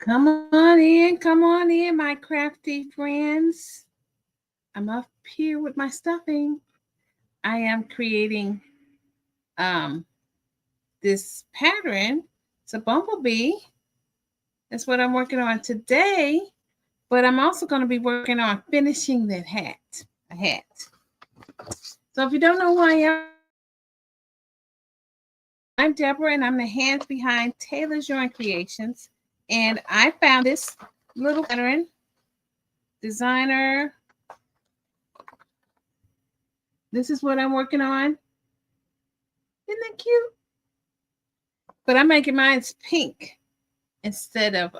Come on in, my crafty friends. I'm up here with my stuffing. I am creating um this pattern. It's a bumblebee. That's what I'm working on today. But I'm also going to be working on finishing that hat. A hat. So if you don't know who I am, I'm Deborah, and I'm the hands behind Taylor's Yarn Creations. And I found this little pattern designer. This is what I'm working on. Isn't that cute? But I'm making mine pink instead of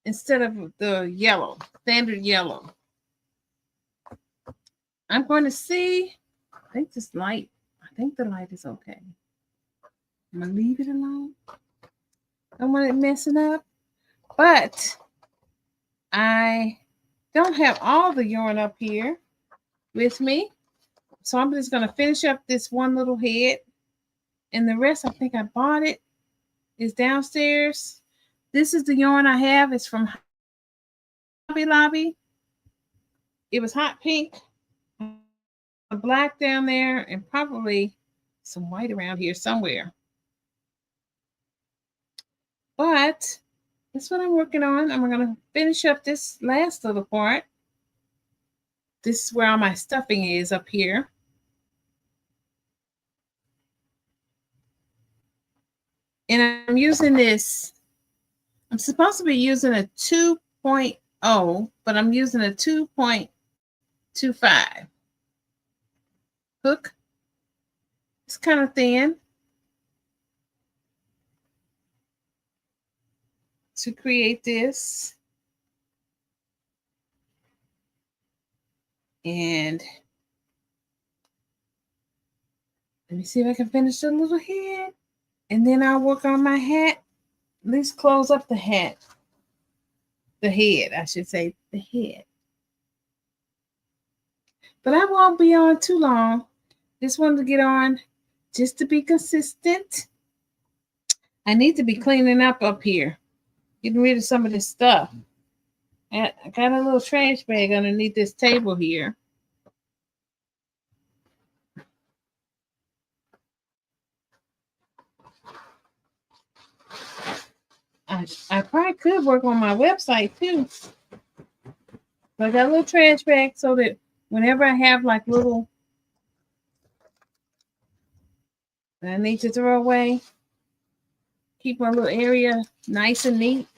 the yellow, standard yellow. I'm going to see. I think this light. I think the light is okay. I'm gonna leave it alone. Don't want it messing up. But I don't have all the yarn up here with me. So I'm just gonna finish up this one little head. And the rest, I think I bought it, is downstairs. This is the yarn I have. It's from Hobby Lobby. It was hot pink, black down there, and probably some white around here somewhere. But that's what I'm working on. I'm going to finish up this last little part. This is where all my stuffing is up here. And I'm using this. I'm supposed to be using a 2.0, but I'm using a 2.25 hook. It's kind of thin to create this. And let me see if I can finish the little head. And then I'll work on my hat. At least close up the hat. The head, I should say, the head. But I won't be on too long. Just wanted to get on just to be consistent. I need to be cleaning up here. Getting rid of some of this stuff. I got a little trash bag underneath this table here. I probably could work on my website too. But I got a little trash bag so that whenever I have like little that I need to throw away, keep my little area nice and neat.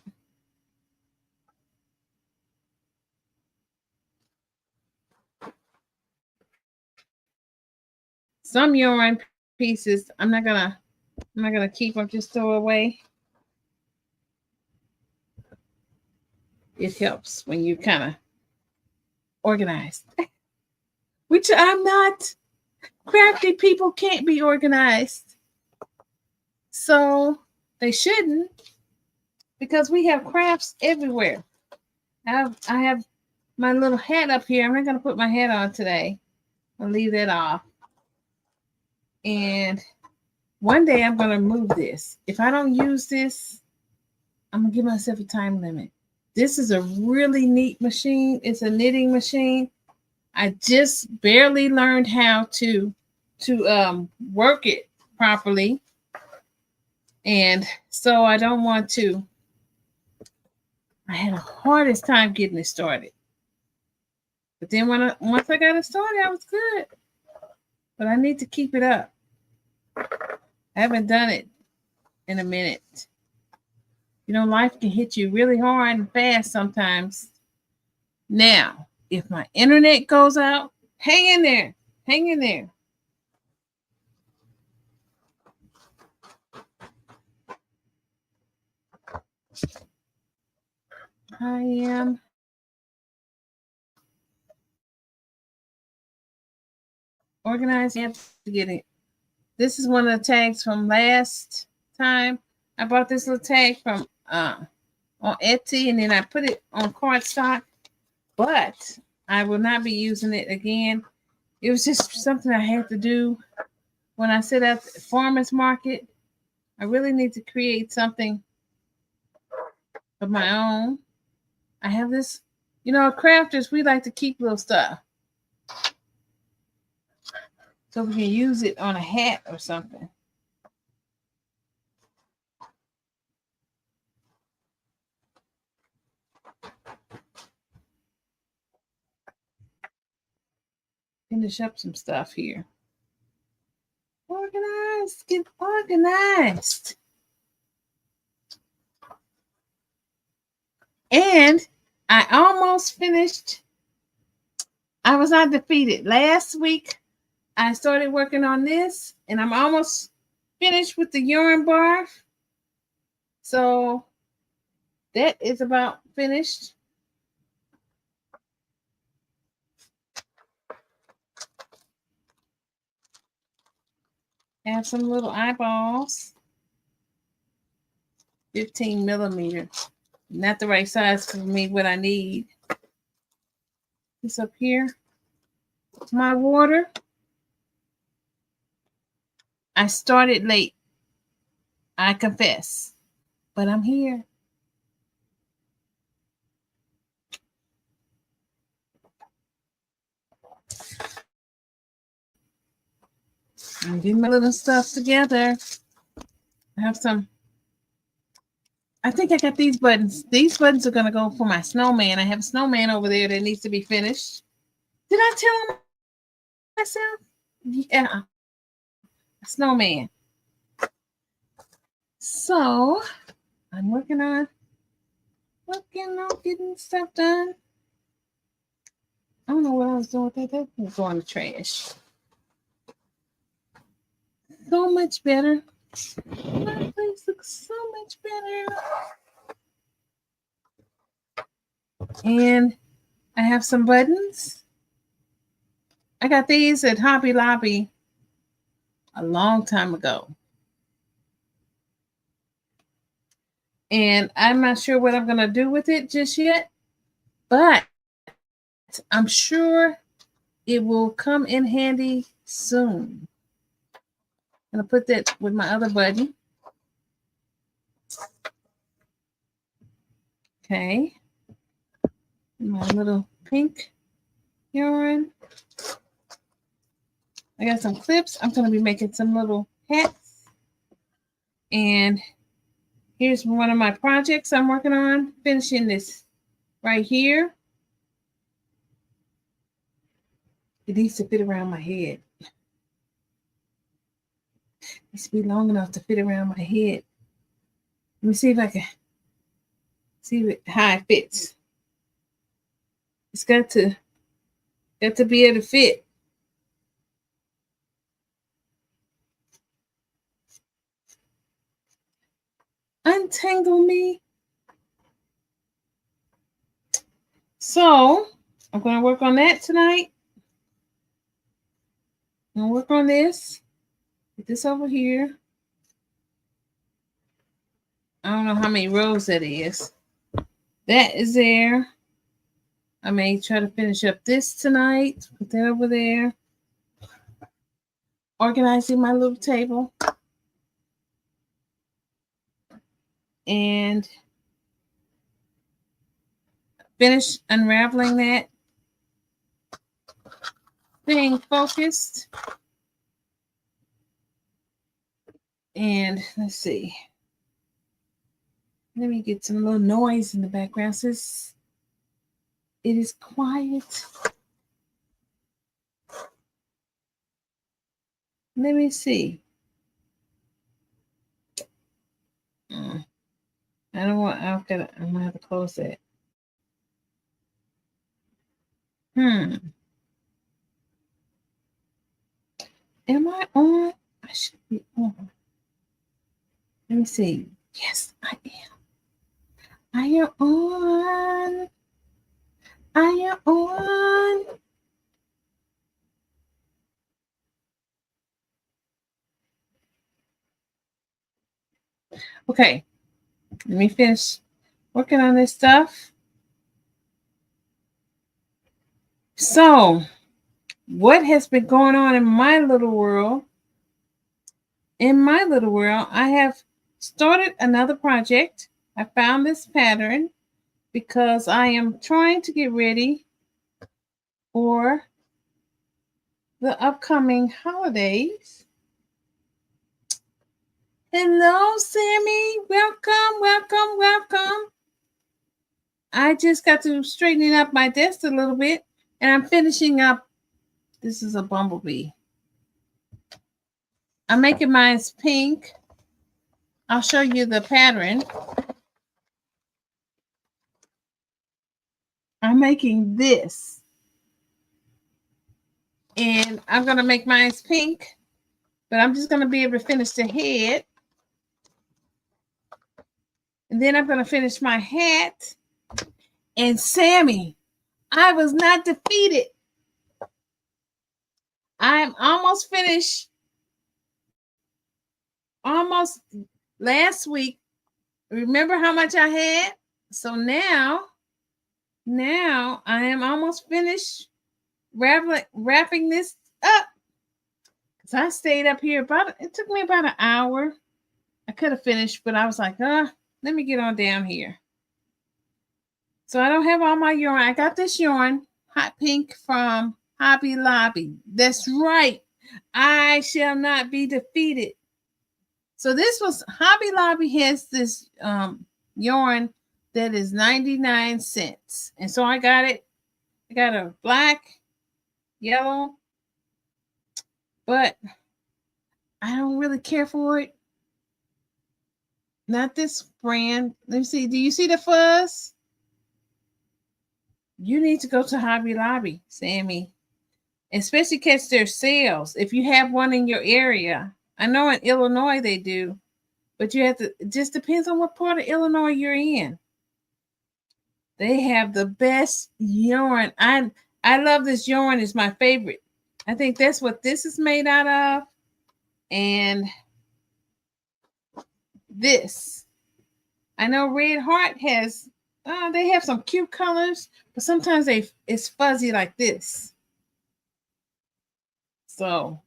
Some yarn pieces I'm not gonna keep them, just throw away. It helps when you kind of organized, which I'm not. Crafty people can't be organized, so they shouldn't, because we have crafts everywhere. I have my little hat up here. I'm not gonna put my hat on today. I'll leave that off. And one day I'm gonna move this. If I don't use this, I'm gonna give myself a time limit. This is a really neat machine. It's a knitting machine. I just barely learned how to work it properly, and so I don't want to. I had the hardest time getting it started, but then once I got it started, I was good. But I need to keep it up. I haven't done it in a minute. You know, life can hit you really hard and fast sometimes. Now, if my internet goes out, hang in there. Hang in there. I am organizing to get it. This is one of the tags from last time. I bought this little tag from on Etsy, and then I put it on cardstock, but I will not be using it again. It was just something I had to do when I sit at the farmer's market. I really need to create something of my own. I have this, crafters, we like to keep little stuff. So we can use it on a hat or something. Finish up some stuff here. Organized, get organized. And I almost finished. I was not defeated. Last week, I started working on this, and I'm almost finished with the yarn bar. So that is about finished. Have some little eyeballs. 15 millimeter. Not the right size for me, what I need. This up here. My water. I started late. I confess. But I'm here. I'm getting my little stuff together. I have some. I think I got these buttons. These buttons are going to go for my snowman. I have a snowman over there that needs to be finished. Did I tell myself? Yeah. A snowman. So, I'm working on getting stuff done. I don't know what I was doing with that. That was going in the trash. So much better. My place looks so much better. And I have some buttons. I got these at Hobby Lobby a long time ago. And I'm not sure what I'm going to do with it just yet. But I'm sure it will come in handy soon. I'm going to put that with my other button. Okay. My little pink yarn. I got some clips. I'm going to be making some little hats. And here's one of my projects I'm working on. Finishing this right here. It needs to fit around my head. It needs to be long enough to fit around my head. Let me see if I can see how it fits. It's got to be able to fit. Untangle me. So I'm going to work on that tonight. I'm going to work on this. Put this over here. I don't know how many rows that is. That is there. I may try to finish up this tonight. Put that over there. Organizing my little table. And finish unraveling that. Staying focused. And let's see. Let me get some little noise in the background since it is quiet. Let me see. I don't want, I'm gonna have to close that. Am I on? I should be on. Let me see. Yes, I am. I am on. I am on. Okay. Let me finish working on this stuff. So, what has been going on in my little world? In my little world, I have started another project. I found this pattern because I am trying to get ready for the upcoming holidays. Hello, Sammy. Welcome, welcome, welcome. I just got to straightening up my desk a little bit, and I'm finishing up. This is a bumblebee. I'm making mine pink. I'll show you the pattern. I'm making this. And I'm going to make mine pink, but I'm just going to be able to finish the head. And then I'm going to finish my hat. And Sammy, I was not defeated. I'm almost finished. Almost last week. Remember how much I had? So now I am almost finished wrapping this up. Because I stayed up here it took me about an hour. I could have finished, but I was like, let me get on down here. So I don't have all my yarn. I got this yarn, hot pink from Hobby Lobby. That's right. I shall not be defeated. So this was Hobby Lobby has this yarn that is 99 cents. And so I got it. I got a black, yellow, but I don't really care for it. Not this brand. Let me see. Do you see the fuzz? You need to go to Hobby Lobby, Sammy. Especially catch their sales. If you have one in your area. I know in Illinois they do. But you have to, it just depends on what part of Illinois you're in. They have the best yarn. I love this yarn. It's my favorite. I think that's what this is made out of. And this. I know Red Heart has, they have some cute colors, but sometimes it's fuzzy like this. So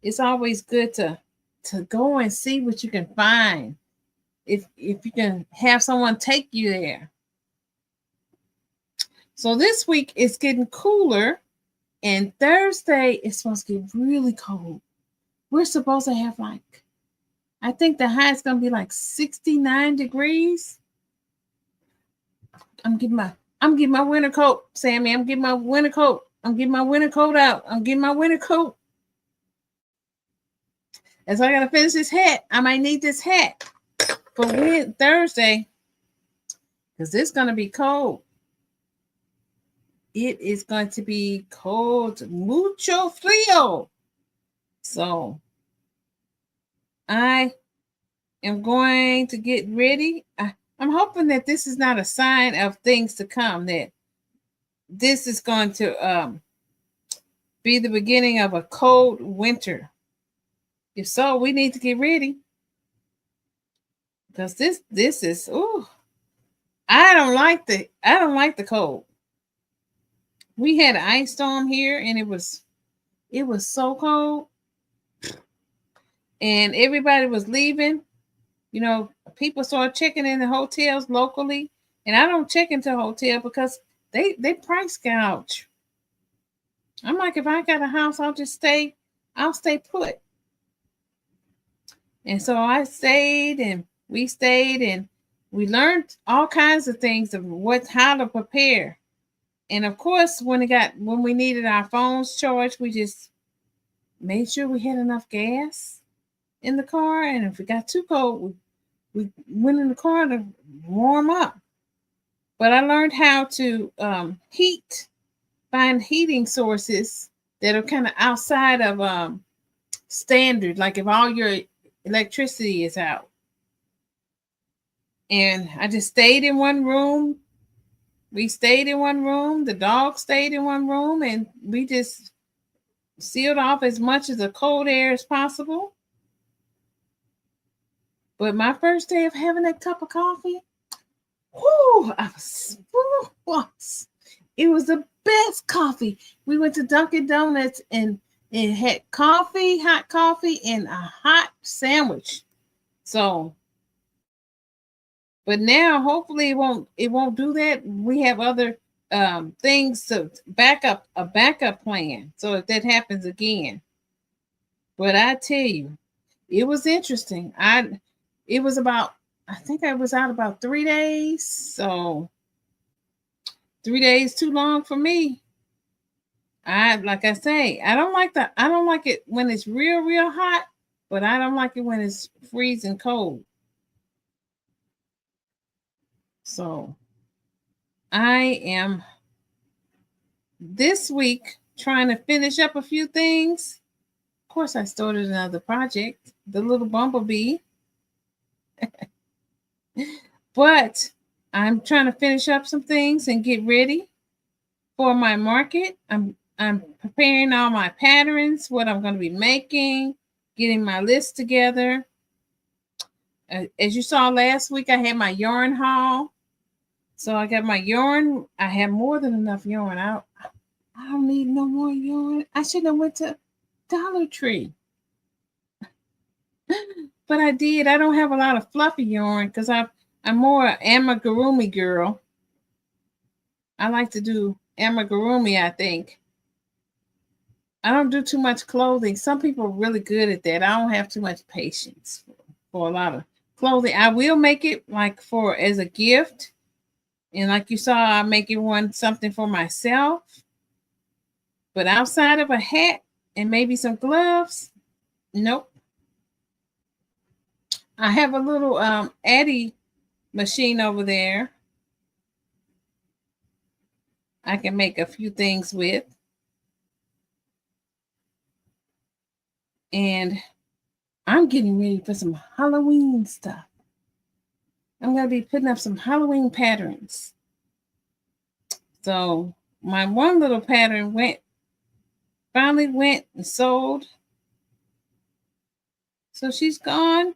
it's always good to go and see what you can find. If you can have someone take you there. So this week it's getting cooler, and Thursday it's supposed to get really cold. We're supposed to have I think the high is gonna be 69 degrees. I'm getting my winter coat, Sammy. I'm getting my winter coat. I'm getting my winter coat out. I'm getting my winter coat. And so I gotta finish this hat. I might need this hat for Thursday because it's gonna be cold. It is going to be cold, mucho frío. So I am going to get ready. I'm hoping that this is not a sign of things to come, that this is going to be the beginning of a cold winter. If so, we need to get ready. Because this is, I don't like the cold. We had an ice storm here and it was so cold. And everybody was leaving. You know, people started checking in the hotels locally. And I don't check into a hotel because they price gouge. I'm like, if I got a house, I'll stay put. And so I stayed and we stayed and we learned all kinds of things of how to prepare. And of course, when we needed our phones charged, we just made sure we had enough gas in the car. And if it got too cold, we went in the car to warm up. But I learned how to find heating sources that are kind of outside of standard, like if all your electricity is out. And I just stayed in one room. We stayed in one room. The dog stayed in one room, and we just sealed off as much of the cold air as possible. But my first day of having that cup of coffee, it was the best coffee. We went to Dunkin' Donuts and it had coffee, hot coffee, and a hot sandwich. So, But now hopefully it won't do that. We have other things to back up a backup plan. So if that happens again. But I tell you, it was interesting. It was about, I think I was out about 3 days. So 3 days too long for me. Like I say, I don't like it when it's real hot, but I don't like it when it's freezing cold. So I am this week trying to finish up a few things. Of course, I started another project, the little bumblebee. But I'm trying to finish up some things and get ready for my market. I'm preparing all my patterns, what I'm going to be making, getting my list together. As you saw last week, I had my yarn haul. So I got my yarn. I have more than enough yarn. I don't need no more yarn. I should have went to Dollar Tree. But I did. I don't have a lot of fluffy yarn because I'm more amigurumi girl. I like to do amigurumi, I think. I don't do too much clothing. Some people are really good at that. I don't have too much patience for a lot of clothing. I will make it like for as a gift. And like you saw, I'm making something for myself. But outside of a hat and maybe some gloves, nope. I have a little Addy machine over there. I can make a few things with. And I'm getting ready for some Halloween stuff. I'm going to be putting up some Halloween patterns. So my one little pattern finally went and sold. So she's gone.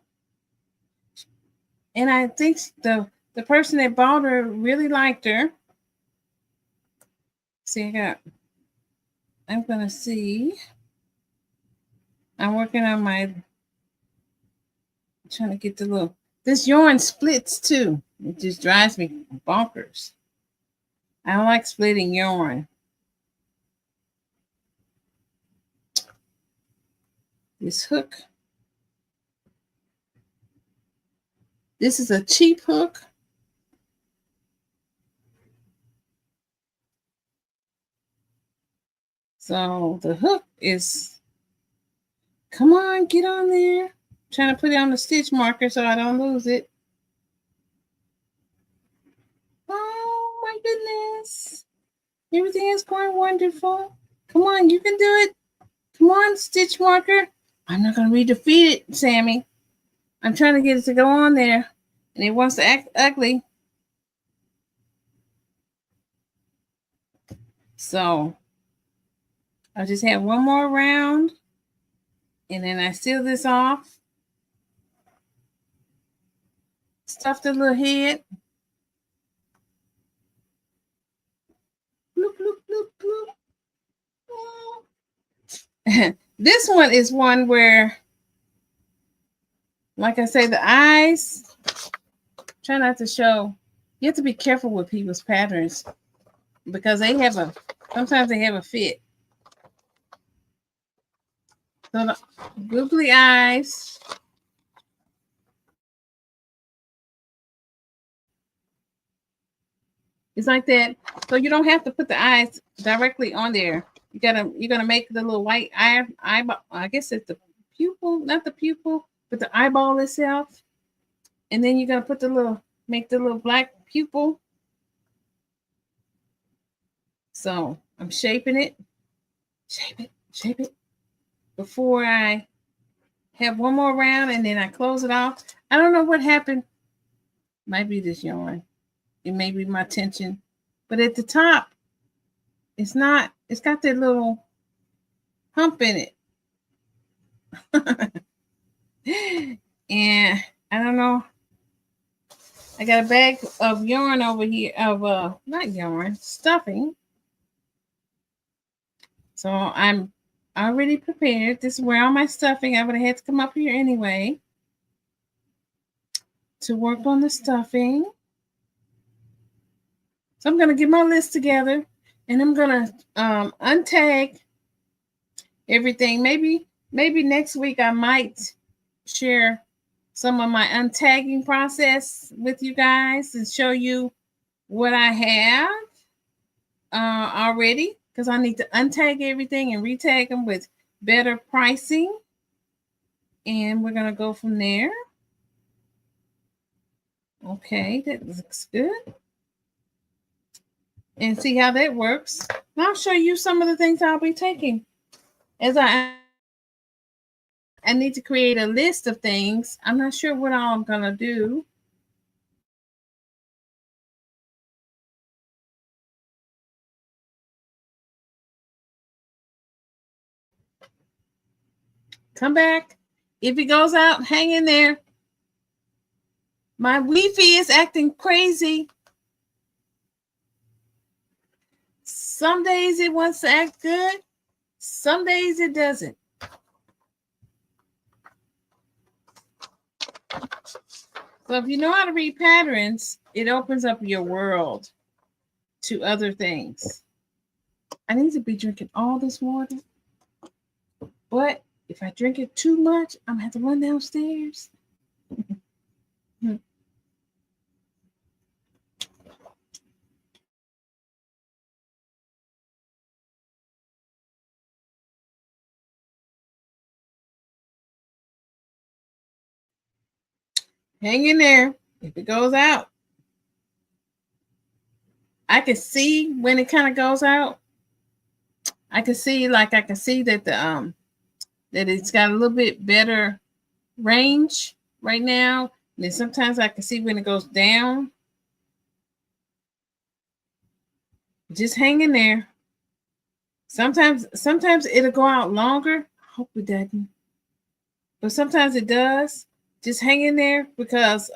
And I think the person that bought her really liked her. See, I'm going to see. I'm working on trying to get this yarn splits too. It just drives me bonkers. I don't like splitting yarn. This hook. This is a cheap hook. So the hook is, come on, get on there. I'm trying to put it on the stitch marker so I don't lose it. Oh my goodness. Everything is going wonderful. Come on, you can do it. Come on, stitch marker. I'm not going to re-defeat it, Sammy. I'm trying to get it to go on there. And it wants to act ugly. So I just have one more round. And then I seal this off. Stuff the little head. Bloop, bloop, bloop, bloop. This one is one where, like I say, the eyes, try not to show. You have to be careful with people's patterns because sometimes they have a fit. So the googly eyes. It's like that. So you don't have to put the eyes directly on there. You're gonna make the little white eyeball. I guess it's the pupil, not the pupil, but the eyeball itself. And then you're gonna make the little black pupil. So I'm shaping it, shape it before I have one more round and then I close it off. I don't know what happened. Might be this yarn. It may be my tension. But at the top, it's got that little hump in it. And I don't know. I got a bag of yarn over here not yarn, stuffing. So I'm already prepared. This is where all my stuffing. I would have had to come up here anyway to work on the stuffing. So I'm going to get my list together and I'm going to untag everything. Maybe next week I might share some of my untagging process with you guys and show you what I have already, because I need to untag everything and retag them with better pricing. And we're going to go from there. Okay, that looks good. And see how that works. And I'll show you some of the things I'll be taking. As I need to create a list of things. I'm not sure what all I'm going to do. Come back. If it goes out, hang in there. My Wi-Fi is acting crazy. Some days it wants to act good. Some days it doesn't. So if you know how to read patterns, it opens up your world to other things. I need to be drinking all this water. But if I drink it too much, I'm going to have to run downstairs. Hang in there. If it goes out, I can see when it kind of goes out. I can see that the that it's got a little bit better range right now. And then sometimes I can see when it goes down. Just hang in there. Sometimes it'll go out longer. I hope it doesn't. But sometimes it does. Just hang in there because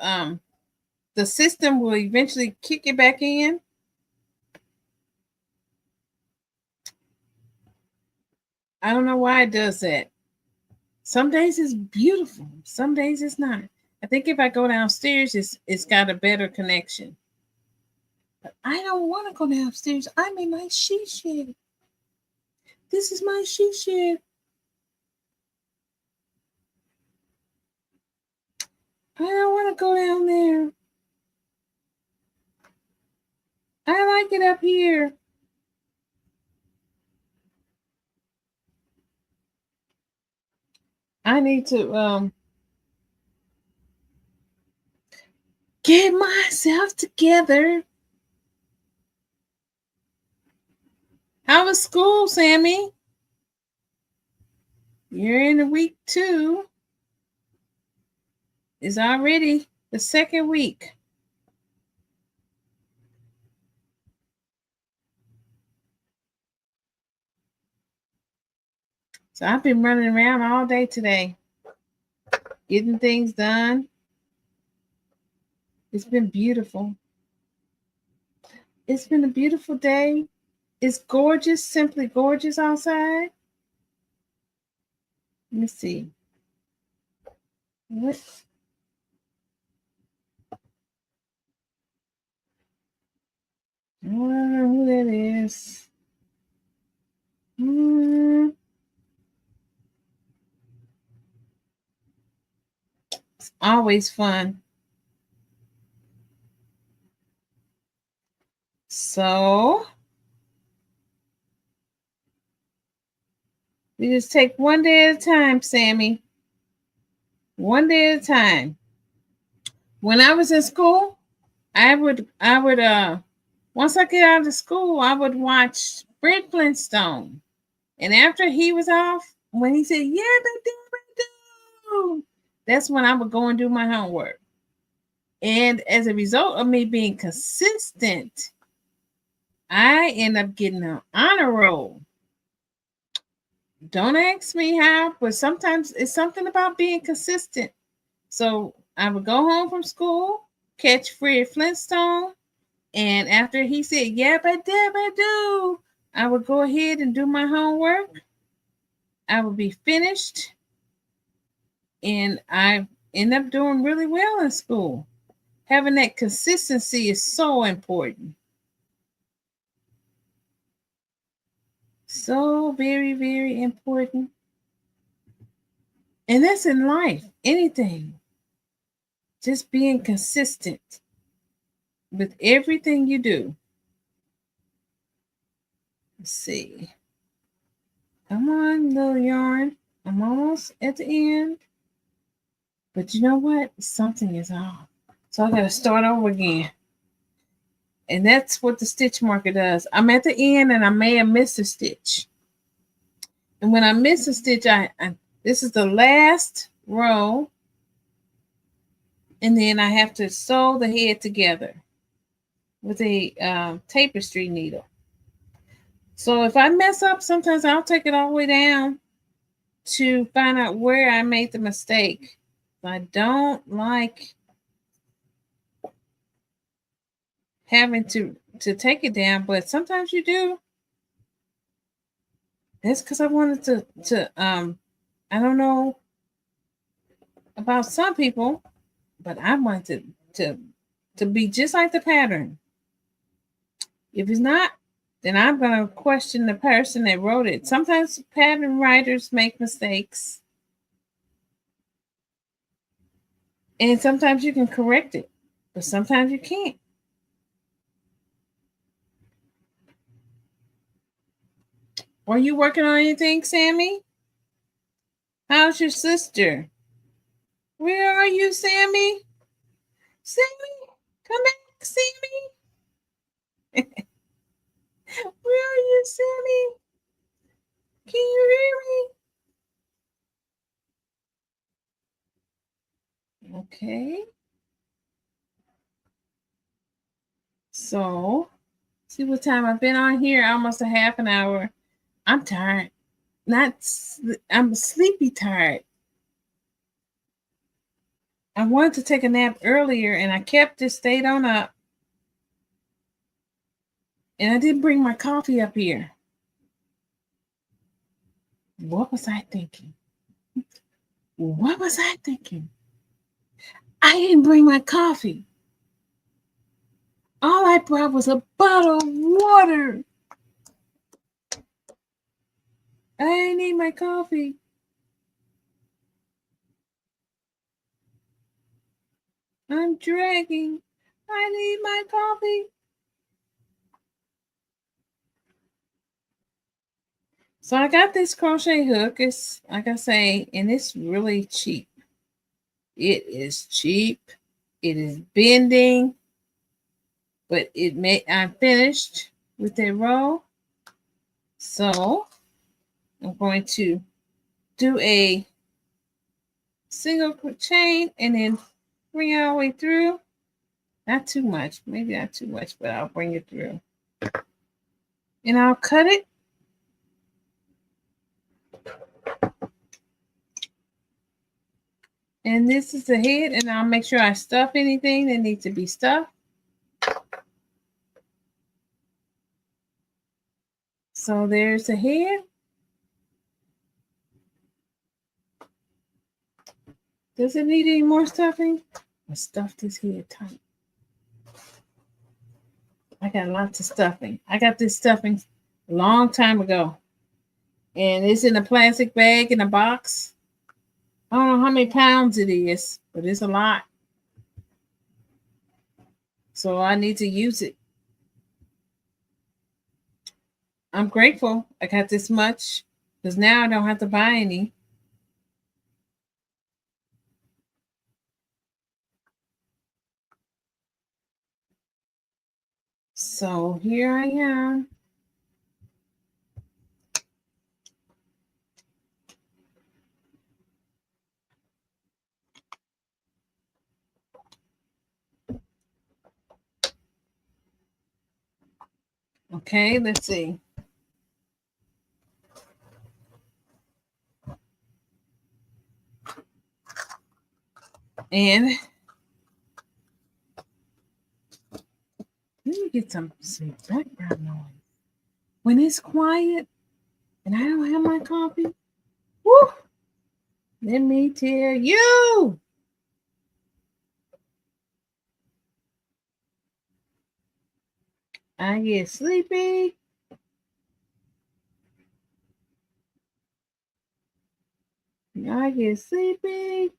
the system will eventually kick it back in. I don't know why it does that. Some days it's beautiful. Some days it's not. I think if I go downstairs, it's got a better connection. But I don't want to go downstairs. I'm in my she shed. This is my she shed. I don't want to go down there. I like it up here. I need to get myself together. How was school, Sammy? You're in week 2. It's already the second week. So I've been running around all day today, getting things done. It's been beautiful. It's been a beautiful day. It's gorgeous, simply gorgeous outside. Let me see. What? I don't know who that is. It's always fun. So we just take one day at a time, Sammy. One day at a time. When I was in school, I would once I get out of school, I would watch Fred Flintstone. And after he was off, when he said, yeah, do, that's when I would go and do my homework. And as a result of me being consistent, I end up getting an honor roll. Don't ask me how, but sometimes it's something about being consistent. So I would go home from school, catch Fred Flintstone, and after he said, yabba dabba do, I would go ahead and do my homework. I would be finished, and I end up doing really well in school. Having that consistency is so important. So very, very important. And that's in life, anything. Just being consistent with everything you do. Let's see. Come on, little yarn. I'm almost at the end. But you know what? Something is off. So I got to start over again. And that's what the stitch marker does. I'm at the end and I may have missed a stitch. And when I miss a stitch, this is the last row. And then I have to sew the head together with a tapestry needle. So if I mess up, sometimes I'll take it all the way down to find out where I made the mistake. I don't like having to take it down, but sometimes you do. That's because I wanted to I don't know about some people, but I want to be just like the pattern. If it's not, then I'm going to question the person that wrote it. Sometimes pattern writers make mistakes. And sometimes you can correct it, but sometimes you can't. Are you working on anything, Sammy? How's your sister? Where are you, Sammy? Sammy, come back, Sammy. Where are you, Sammy? Can you hear me? Okay. So, see what time I've been on here? Almost a half an hour. I'm tired. I'm sleepy tired. I wanted to take a nap earlier and I stayed on up. And I didn't bring my coffee up here. What was I thinking? What was I thinking? I didn't bring my coffee. All I brought was a bottle of water. I need my coffee. I'm dragging. I need my coffee. So I got this crochet hook. It's like I say, and it's really cheap. It is cheap. It is bending, but I'm finished with the row. So I'm going to do a single chain and then bring it all the way through. Not too much, maybe not too much, but I'll bring it through. And I'll cut it. And this is the head, and I'll make sure I stuff anything that needs to be stuffed. So there's the head. Does it need any more stuffing? I stuffed this head tight. I got lots of stuffing. I got this stuffing a long time ago. And it's in a plastic bag in a box. I don't know how many pounds it is, but it's a lot. So I need to use it. I'm grateful I got this much because now I don't have to buy any. So here I am. Okay, let's see. And let me get some background noise. When it's quiet and I don't have my coffee, whoo, let me tell you. I get sleepy. I get sleepy.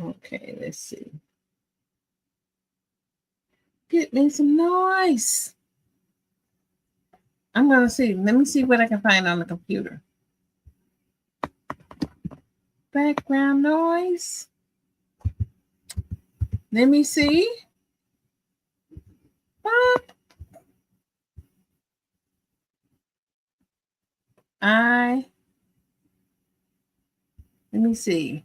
Okay, let's see. Get me some noise. I'm going to see. Let me see what I can find on the computer. Background noise. Let me see. Let me see.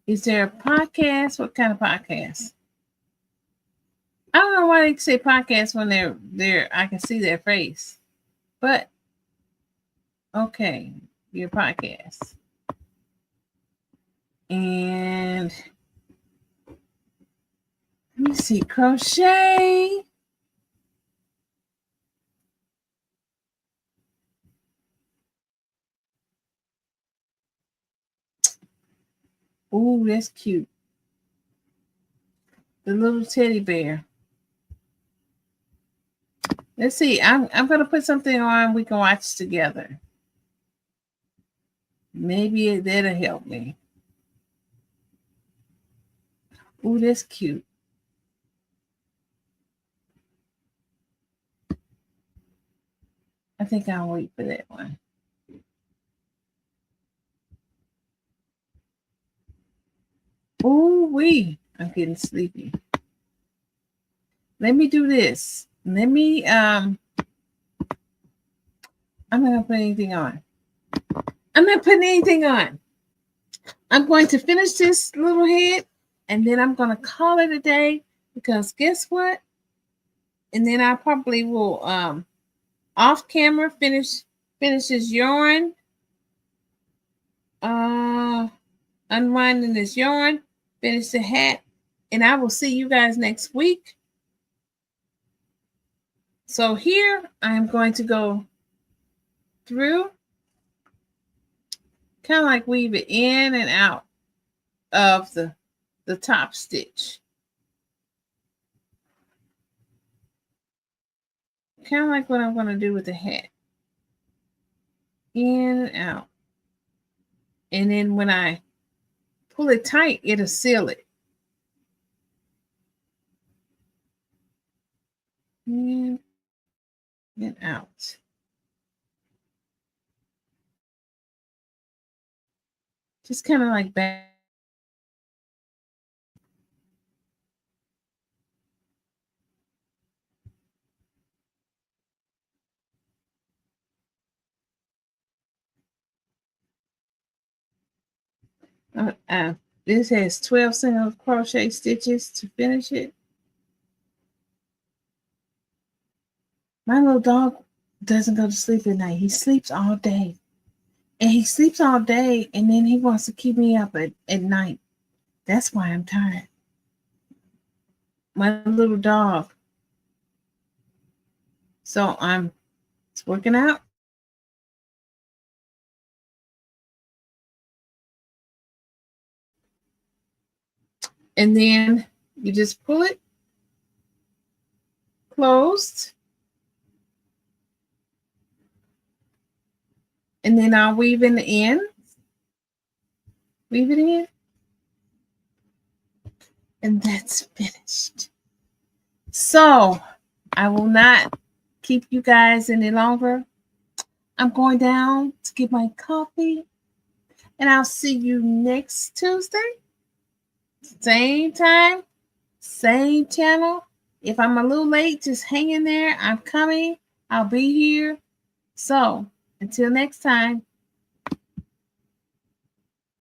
Is there a podcast? What kind of podcast? I don't know why they say podcast when they're I can see their face. But okay, your podcast. And let me see, crochet. Ooh, that's cute. The little teddy bear. Let's see. I'm gonna put something on we can watch together. Maybe that'll help me. Ooh, that's cute. I think I'll wait for that one. Ooh wee. I'm getting sleepy. Let me do this. Let me I'm not gonna put anything on. I'm not putting anything on. I'm going to finish this little head and then I'm gonna call it a day because guess what? And then I probably will off camera finish this yarn. Unwinding this yarn, finish the hat, and I will see you guys next week. So here I am going to go through, kind of like weave it in and out of the top stitch. Kind of like what I'm going to do with the hat. In and out. And then when I pull it tight, it'll seal it. In and out. Just kind of like back. This has 12 single crochet stitches to finish it. My little dog doesn't go to sleep at night. He sleeps all day. And he sleeps all day and then he wants to keep me up at night. That's why I'm tired. My little dog. So it's working out. And then you just pull it closed. And then I'll weave in the end. Weave it in. And that's finished. So I will not keep you guys any longer. I'm going down to get my coffee. And I'll see you next Tuesday. Same time, same channel. If I'm a little late, just hang in there. I'm coming. I'll be here. So until next time.